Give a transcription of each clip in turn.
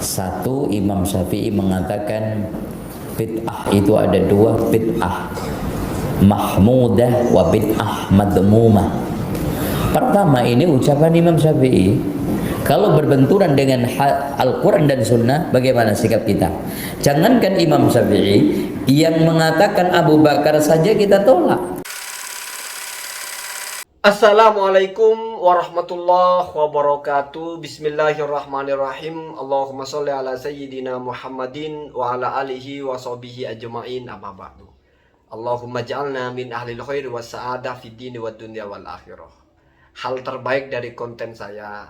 Satu, Imam Syafi'i mengatakan bid'ah itu ada dua, bid'ah mahmudah wa bid'ah madmumah. Pertama, ini ucapan Imam Syafi'i. Kalau berbenturan dengan Al-Quran dan Sunnah, bagaimana sikap kita? Jangankan Imam Syafi'i, yang mengatakan Abu Bakar saja kita tolak. Assalamualaikum warahmatullahi wabarakatuh. Bismillahirrahmanirrahim. Allahumma sholli ala sayyidina Muhammadin wa ala alihi wa sahbihi ajma'in, amma ba'du. Allahumma ja'alna min ahlil khair wa sa'adah fid dini wa dunya wal akhirah. Hal terbaik dari konten saya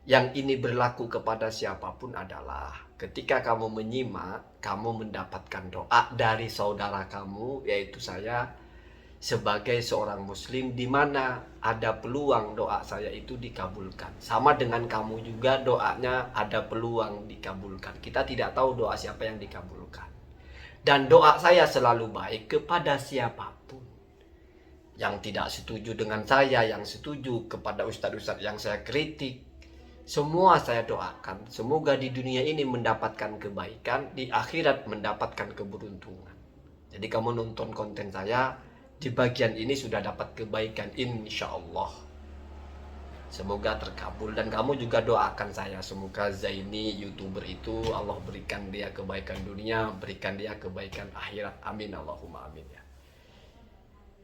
yang ini berlaku kepada siapapun adalah ketika kamu menyimak, kamu mendapatkan doa dari saudara kamu, yaitu saya sebagai seorang muslim, di mana ada peluang doa saya itu dikabulkan. Sama dengan kamu juga, doanya ada peluang dikabulkan. Kita tidak tahu doa siapa yang dikabulkan. Dan doa saya selalu baik kepada siapapun. Yang tidak setuju dengan saya, yang setuju kepada ustadz-ustadz yang saya kritik, semua saya doakan. Semoga di dunia ini mendapatkan kebaikan, di akhirat mendapatkan keberuntungan. Jadi kamu nonton konten saya, di bagian ini sudah dapat kebaikan, insya Allah. Semoga terkabul. Dan kamu juga doakan saya, semoga Zaini YouTuber itu Allah berikan dia kebaikan dunia, berikan dia kebaikan akhirat. Amin Allahumma amin ya.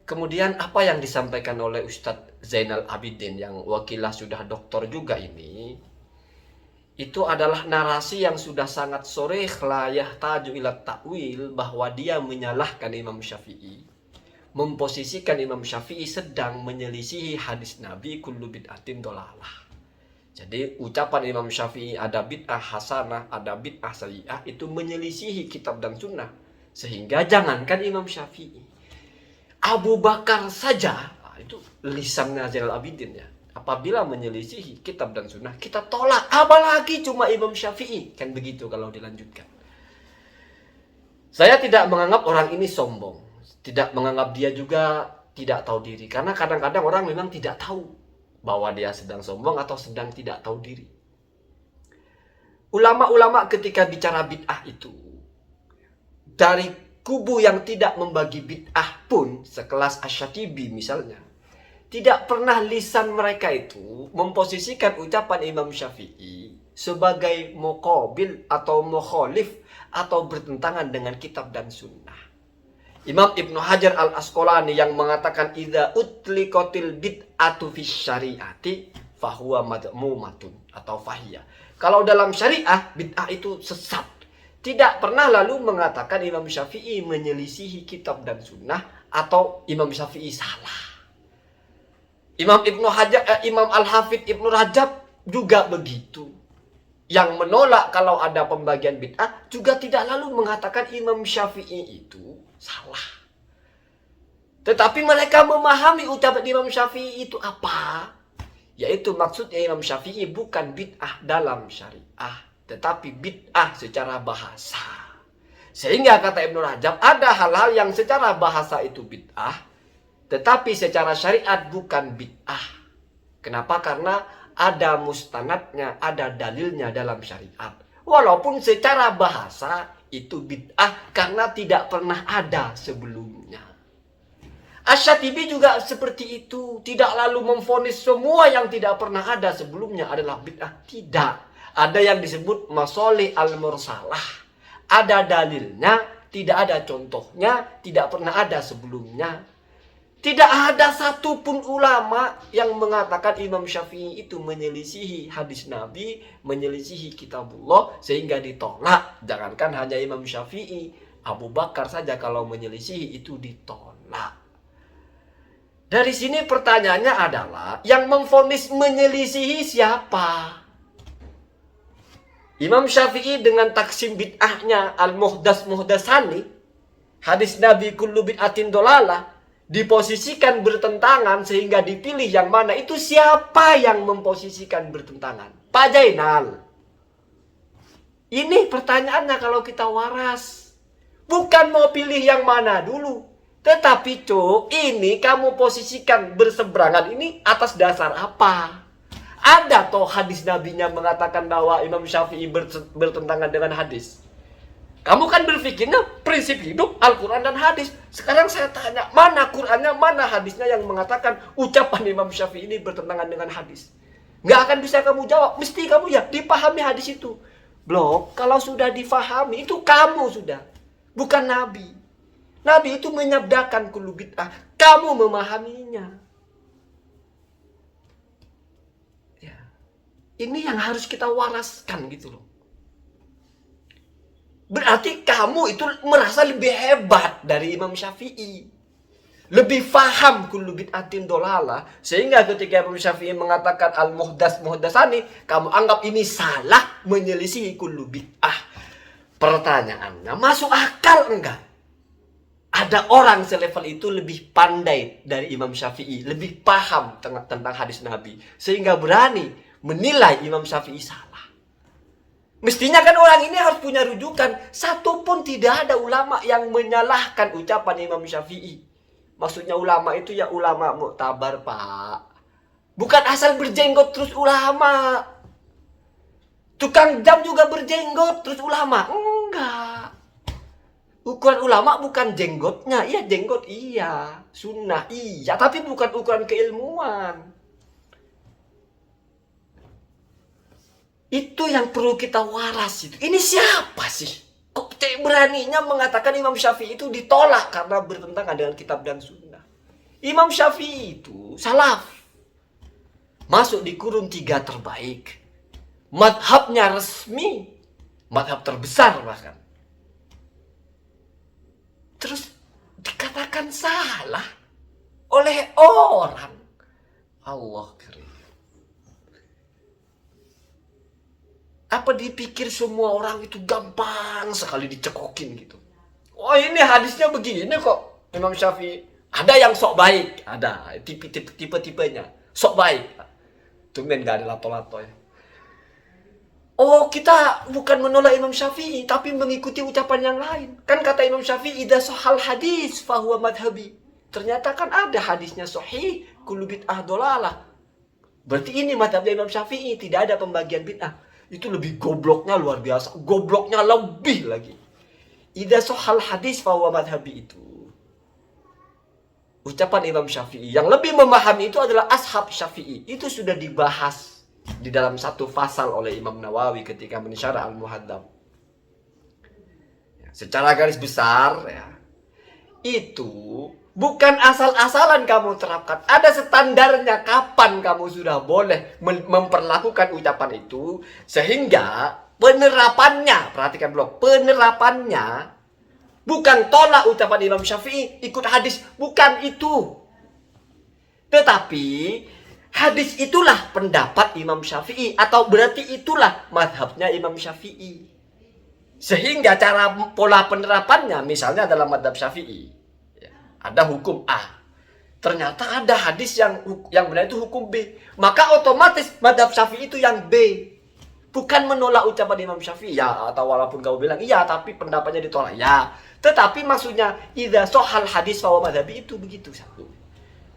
Kemudian apa yang disampaikan oleh Ustadz Zainal Abidin yang wakilah sudah doktor juga ini, itu adalah narasi yang sudah sangat soreh la yahtaju ila ta'wil, bahwa dia menyalahkan Imam Syafi'i, memposisikan Imam Syafi'i sedang menyelisihi hadis Nabi kullu bid'atin dolalah. Jadi ucapan Imam Syafi'i ada bid'ah hasanah, ada bid'ah sayyi'ah, itu menyelisihi kitab dan sunnah. Sehingga jangankan Imam Syafi'i, Abu Bakar saja, itu lisannya Zainal Abidin ya, apabila menyelisihi kitab dan sunnah kita tolak, apalagi cuma Imam Syafi'i. Kan begitu kalau dilanjutkan. Saya tidak menganggap orang ini sombong, tidak menganggap dia juga tidak tahu diri. Karena kadang-kadang orang memang tidak tahu bahwa dia sedang sombong atau sedang tidak tahu diri. Ulama-ulama ketika bicara bid'ah itu, dari kubu yang tidak membagi bid'ah pun, sekelas Asy-Syatibi misalnya, tidak pernah lisan mereka itu memposisikan ucapan Imam Syafi'i sebagai muqabil atau mukhalif atau bertentangan dengan kitab dan sunnah. Imam Ibnu Hajar Al-Asqalani yang mengatakan idza utliqatil bid'atu fis syari'ati fahuwa madmumatun atau fahiyah. Kalau dalam syariah bid'ah itu sesat. Tidak pernah lalu mengatakan Imam Syafi'i menyelisihi kitab dan sunnah atau Imam Syafi'i salah. Imam Ibnu Hajar, Imam Al-Hafidz Ibnu Rajab juga begitu. Yang menolak kalau ada pembagian bid'ah juga tidak lalu mengatakan Imam Syafi'i itu salah. Tetapi mereka memahami ucapan Imam Syafi'i itu apa? Yaitu maksudnya Imam Syafi'i bukan bid'ah dalam syariah, tetapi bid'ah secara bahasa. Sehingga kata Ibnu Rajab, ada hal-hal yang secara bahasa itu bid'ah, tetapi secara syariat bukan bid'ah. Kenapa? Karena ada mustanadnya, ada dalilnya dalam syariat. Walaupun secara bahasa itu bid'ah karena tidak pernah ada sebelumnya. Asy-Syatibi juga seperti itu. Tidak lalu memvonis semua yang tidak pernah ada sebelumnya adalah bid'ah. Tidak. Ada yang disebut masolih al-mursalah. Ada dalilnya, tidak ada contohnya, tidak pernah ada sebelumnya. Tidak ada satupun ulama yang mengatakan Imam Syafi'i itu menyelisihi hadis Nabi, menyelisihi kitabullah sehingga ditolak. Jangankan hanya Imam Syafi'i, Abu Bakar saja kalau menyelisihi itu ditolak. Dari sini pertanyaannya adalah, yang memvonis menyelisihi siapa? Imam Syafi'i dengan taksim bid'ahnya al-muhdas muhdasani, hadis Nabi kullu bid'atin dolalah, diposisikan bertentangan sehingga dipilih yang mana. Itu siapa yang memposisikan bertentangan? Pak Jainal. Ini pertanyaannya kalau kita waras. Bukan mau pilih yang mana dulu, tetapi ini kamu posisikan berseberangan ini atas dasar apa? Ada toh hadis nabinya mengatakan bahwa Imam Syafi'i bertentangan dengan hadis. Kamu kan berpikirnya prinsip hidup Al-Quran dan hadis. Sekarang saya tanya, mana Qurannya, mana hadisnya yang mengatakan ucapan Imam Syafi'i ini bertentangan dengan hadis? Nggak akan bisa kamu jawab. Mesti kamu ya dipahami hadis itu. Belum, kalau sudah difahami itu kamu sudah. Bukan Nabi. Nabi itu menyabdakan kullu bid'ah. Kamu memahaminya. Ya. Ini yang harus kita waraskan gitu loh. Berarti kamu itu merasa lebih hebat dari Imam Syafi'i. Lebih faham kullu bid'atin dolalah. Sehingga ketika Imam Syafi'i mengatakan al-muhdasani, kamu anggap ini salah, menyelisihi kullu bid'ah. Pertanyaannya, masuk akal enggak? Ada orang selevel itu lebih pandai dari Imam Syafi'i. Lebih paham tentang hadis Nabi. Sehingga berani menilai Imam Syafi'i salah. Mestinya kan orang ini harus punya rujukan. Satu pun tidak ada ulama yang menyalahkan ucapan Imam Syafi'i. Maksudnya ulama itu ya ulama muktabar, Pak. Bukan asal berjenggot terus ulama. Tukang jam juga berjenggot terus ulama. Enggak. Ukuran ulama bukan jenggotnya. Iya jenggot, iya. Sunnah, iya. Tapi bukan ukuran keilmuan. Itu yang perlu kita waras itu. Ini siapa sih? Kok beraninya mengatakan Imam Syafi'i itu ditolak karena bertentangan dengan kitab dan sunnah. Imam Syafi'i itu salaf. Masuk di kurun 3 terbaik. Madhabnya resmi. Madhab terbesar bahkan. Terus dikatakan salah oleh orang. Allah karim. Apa dipikir semua orang itu gampang sekali dicekokin gitu? Oh ini hadisnya begini kok Imam Syafi'i. Ada yang sok baik, ada tipe-tipenya sok baik. Tumben gak ada lato-lato ya. Oh kita bukan menolak Imam Syafi'i tapi mengikuti ucapan yang lain. Kan kata Imam Syafi'i idza sahal hadis fahuwa madhabi. Ternyata kan ada hadisnya sahih kullu bid'ah dolalah. Berarti ini madhabnya Imam Syafi'i, tidak ada pembagian bid'ah. Itu lebih gobloknya luar biasa. Gobloknya lebih lagi. Idza sahal hadis fa huwa madhhabi itu. Ucapan Imam Syafi'i. Yang lebih memahami itu adalah ashab Syafi'i. Itu sudah dibahas di dalam satu pasal oleh Imam Nawawi ketika mensyarah Al-Muhadzab. Secara garis besar ya. Itu bukan asal-asalan kamu terapkan. Ada standarnya kapan kamu sudah boleh memperlakukan ucapan itu. Sehingga penerapannya, perhatikan blok, penerapannya bukan tolak ucapan Imam Syafi'i, ikut hadis. Bukan itu. Tetapi hadis itulah pendapat Imam Syafi'i. Atau berarti itulah madhabnya Imam Syafi'i. Sehingga cara pola penerapannya misalnya dalam madhab Syafi'i. Ada hukum A. Ternyata ada hadis yang benar itu hukum B. Maka otomatis madhab Syafi'i itu yang B. Bukan menolak ucapan Imam Syafi'i. Ya, atau walaupun kau bilang iya tapi pendapatnya ditolak. Ya. Tetapi maksudnya idza sahal hadis fa madhabi itu begitu satu.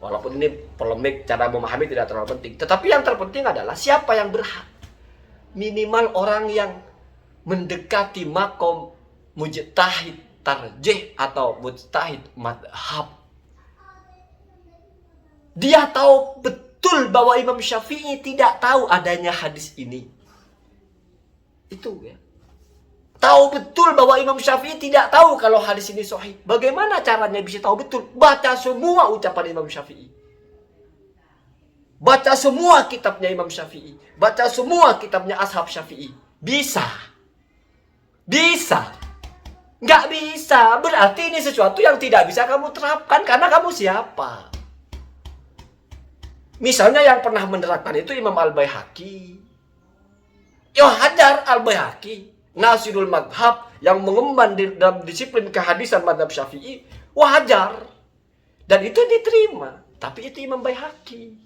Walaupun ini polemik cara memahami tidak terlalu penting. Tetapi yang terpenting adalah siapa yang berhak. Minimal orang yang mendekati makom mujtahid tarjih atau mujtahid madhab. Dia tahu betul bahwa Imam Syafi'i tidak tahu adanya hadis ini. Itu ya. Tahu betul bahwa Imam Syafi'i tidak tahu kalau hadis ini sahih. Bagaimana caranya bisa tahu betul? Baca semua ucapan Imam Syafi'i. Baca semua kitabnya Imam Syafi'i. Baca semua kitabnya ashab Syafi'i. Bisa. Bisa. Nggak bisa. Berarti ini sesuatu yang tidak bisa kamu terapkan. Karena kamu siapa? Misalnya yang pernah menerapkan itu Imam Al-Baihaqi. Ya hajar Al-Baihaqi. Nasirul Madhab. Yang mengemban dalam disiplin kehadisan madhab Syafi'i. Wajar. Dan itu diterima. Tapi itu Imam Baihaqi.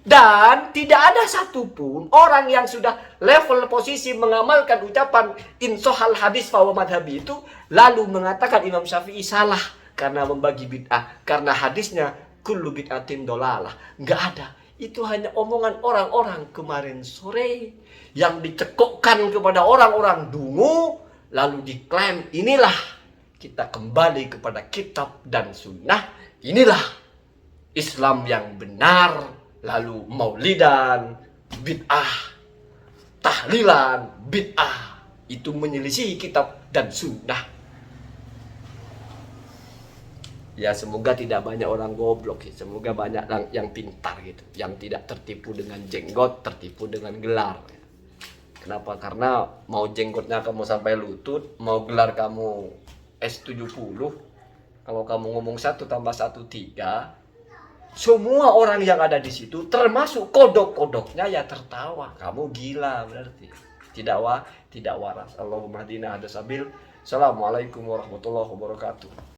Dan tidak ada satupun orang yang sudah level posisi mengamalkan ucapan insohal hadis fawa madhabi itu lalu mengatakan Imam Syafi'i salah karena membagi bid'ah, karena hadisnya kullu bid'atin dolalah. Nggak ada. itu hanya omongan orang-orang kemarin sore yang dicekokkan kepada orang-orang dungu, lalu diklaim inilah kita kembali kepada kitab dan sunnah, inilah Islam yang benar, lalu maulidan bid'ah, tahlilan bid'ah, itu menyelisih kitab dan sunnah. Ya semoga tidak banyak orang goblok, semoga banyak yang pintar gitu, yang tidak tertipu dengan jenggot, tertipu dengan gelar. Kenapa? Karena mau jenggotnya kamu sampai lutut, mau gelar kamu S70, kalau kamu ngomong 1 tambah 1 3, semua orang yang ada di situ termasuk kodok-kodoknya ya tertawa. Kamu gila berarti. Tidak waras. Allahumma hdina hadasabil. Assalamualaikum warahmatullahi wabarakatuh.